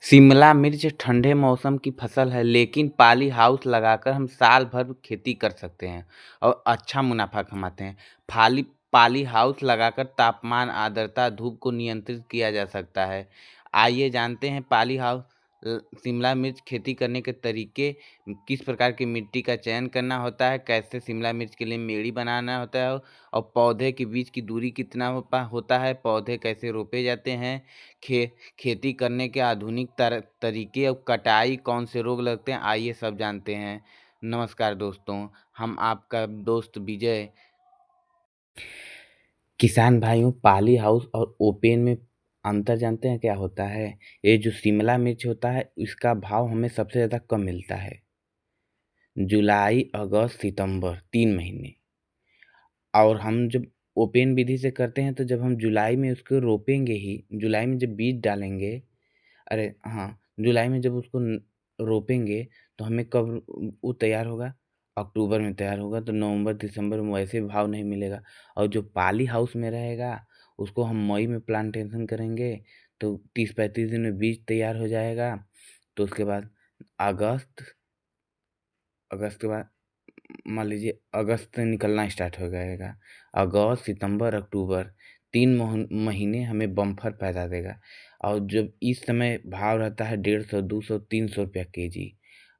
शिमला मिर्च ठंडे मौसम की फसल है, लेकिन पॉली हाउस लगाकर हम साल भर खेती कर सकते हैं और अच्छा मुनाफा कमाते हैं। फाली पॉली हाउस लगाकर तापमान, आर्द्रता, धूप को नियंत्रित किया जा सकता है। आइए जानते हैं पॉली हाउस शिमला मिर्च खेती करने के तरीके, किस प्रकार की मिट्टी का चयन करना होता है, कैसे शिमला मिर्च के लिए मेड़ी बनाना होता है और पौधे के बीच की दूरी कितना होता है, पौधे कैसे रोपे जाते हैं, खे खेती करने के आधुनिक तरीके और कटाई कौन से रोग लगते हैं, आइए सब जानते हैं। नमस्कार दोस्तों, हम आपका दोस्त विजय। किसान भाइयों, पॉली हाउस और ओपन में अंतर जानते हैं क्या होता है? ये जो शिमला मिर्च होता है, इसका भाव हमें सबसे ज़्यादा कम मिलता है जुलाई, अगस्त, सितंबर 3 महीने। और हम जब ओपन विधि से करते हैं तो जब हम जुलाई में उसको रोपेंगे ही, जुलाई में जब बीज डालेंगे, अरे हाँ, जुलाई में जब उसको रोपेंगे तो हमें कब वो तैयार होगा? अक्टूबर में तैयार होगा, तो नवंबर दिसंबर में वैसे भाव नहीं मिलेगा। और जो पॉली हाउस में रहेगा उसको हम मई में प्लांटेशन करेंगे तो 30-35 दिन में बीज तैयार हो जाएगा। तो उसके बाद अगस्त अगस्त के बाद मान लीजिए अगस्त से निकलना स्टार्ट हो जाएगा। अगस्त, सितंबर, अक्टूबर 3 महीने हमें बम्पर पैदा देगा। और जब इस समय भाव रहता है 150, 200, 300 रुपया केजी,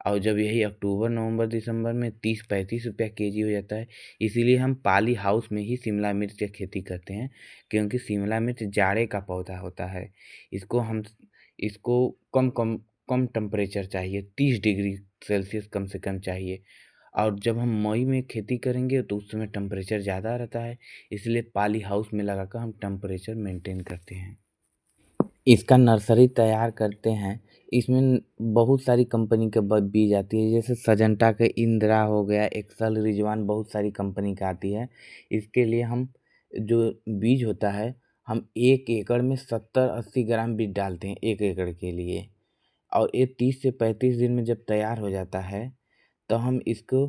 और जब यही अक्टूबर, नवंबर, दिसंबर में 30-35 रुपया केजी हो जाता है। इसीलिए हम पॉली हाउस में ही शिमला मिर्च की खेती करते हैं, क्योंकि शिमला मिर्च जाड़े का पौधा होता है। इसको हम इसको कम कम कम टेम्परेचर चाहिए, 30 डिग्री सेल्सियस कम से कम चाहिए। और जब हम मई में खेती करेंगे तो उस समय टेम्परेचर ज़्यादा रहता है, इसलिए पॉली हाउस में लगाकर हम टेम्परेचर मेंटेन करते हैं। इसका नर्सरी तैयार करते हैं, इसमें बहुत सारी कंपनी के बीज आती है, जैसे सजंटा के इंदिरा हो गया, एक्सल, रिजवान, बहुत सारी कंपनी का आती है। इसके लिए हम जो बीज होता है, हम 1 एकड़ में 70-80 ग्राम बीज डालते हैं 1 एकड़ के लिए। और ये 30 से 35 दिन में जब तैयार हो जाता है, तो हम इसको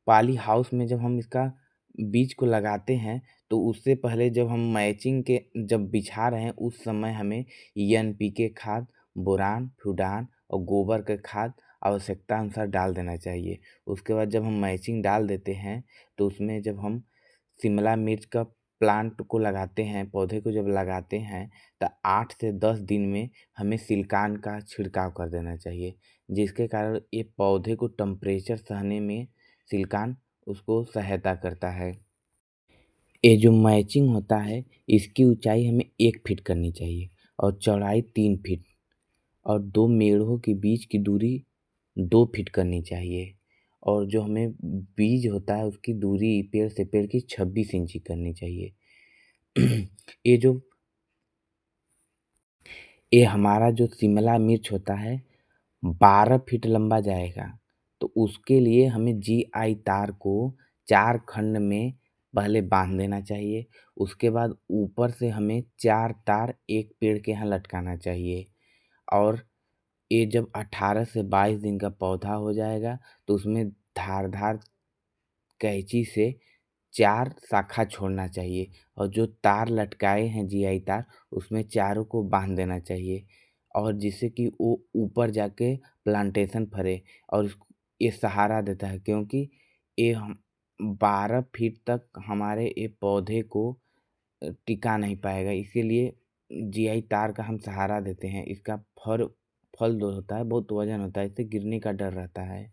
पॉली हाउस में जब हम इसका बीज को लगाते हैं तो उससे पहले जब हम मैचिंग के जब बिछा रहे हैं उस समय हमें एनपीके खाद, बोरान, फ्यूडान और गोबर का खाद आवश्यकता अनुसार डाल देना चाहिए। उसके बाद जब हम मैचिंग डाल देते हैं तो उसमें जब हम शिमला मिर्च का प्लांट को लगाते हैं, पौधे को जब लगाते हैं, तो 8 से 10 दिन में हमें सिलिकॉन का छिड़काव कर देना चाहिए, जिसके कारण ये पौधे को टेम्परेचर सहने में सिलिकॉन उसको सहायता करता है। ये जो मैचिंग होता है, इसकी ऊंचाई हमें 1 फीट करनी चाहिए और चौड़ाई 3 फीट, और 2 मेढ़ों के बीच की दूरी 2 फीट करनी चाहिए। और जो हमें बीज होता है उसकी दूरी पेड़ से पेड़ की 26 इंची करनी चाहिए। ये जो ये हमारा जो शिमला मिर्च होता है 12 फीट लंबा जाएगा, तो उसके लिए हमें जीआई तार को 4 खंड में पहले बांध देना चाहिए। उसके बाद ऊपर से हमें 4 तार एक पेड़ के यहाँ लटकाना चाहिए। और ये जब 18 से 22 दिन का पौधा हो जाएगा तो उसमें धारदार कैंची से 4 शाखा छोड़ना चाहिए, और जो तार लटकाए हैं जीआई तार, उसमें चारों को बांध देना चाहिए, और जिससे कि वो ऊपर जाके प्लांटेशन फरे। और ये सहारा देता है, क्योंकि ये हम 12 फीट तक हमारे ये पौधे को टिका नहीं पाएगा, इसीलिए जीआई तार का हम सहारा देते हैं। इसका फर फल जो होता है बहुत वजन होता है, इससे गिरने का डर रहता है।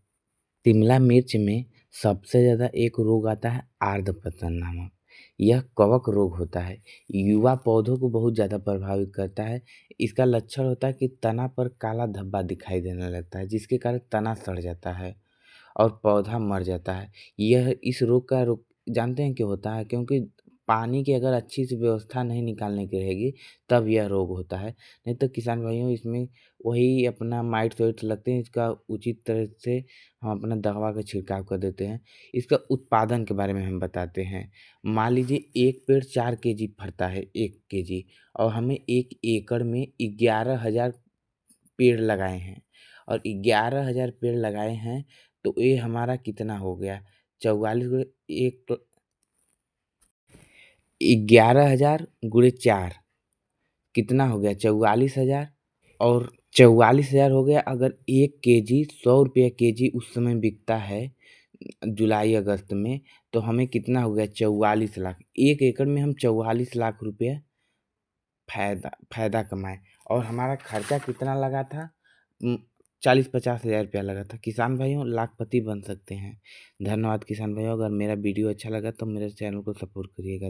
शिमला मिर्च में सबसे ज़्यादा एक रोग आता है आर्द्रपतन नामक। यह कवक रोग होता है, युवा पौधों को बहुत ज़्यादा प्रभावित करता है। इसका लक्षण होता है कि तना पर काला धब्बा दिखाई देने लगता है, जिसके कारण तना सड़ जाता है और पौधा मर जाता है। यह इस रोग का रोग जानते हैं क्यों होता है? क्योंकि पानी की अगर अच्छी से व्यवस्था नहीं निकालने की रहेगी तब यह रोग होता है। नहीं तो किसान भाइयों, इसमें वही अपना माइट्स वाइट्स लगते हैं, इसका उचित तरह से हम अपना दवा का छिड़काव कर देते हैं। इसका उत्पादन के बारे में हम बताते हैं। मान लीजिए 1 पेड़ 4 केजी फरता है, 1 केजी, और हमें 1 एकड़ में 11,000 पेड़ लगाए हैं, और 11,000 पेड़ लगाए हैं, तो ये हमारा कितना हो गया? 44 गुणे 1 तो 11,000 गुणे 4 कितना हो गया? 44,000। और 44,000 हो गया। अगर 1 केजी ₹100 केजी उस समय बिकता है जुलाई अगस्त में, तो हमें कितना हो गया 44 लाख। 1 एकड़ में हम 44 लाख रुपए फ़ायदा कमाए और हमारा खर्चा कितना लगा था 40-50 हज़ार रुपया लगा था। किसान भाइयों लाखपति बन सकते हैं। धन्यवाद किसान भाइयों। अगर मेरा वीडियो अच्छा लगा तो मेरे चैनल को सपोर्ट करिएगा।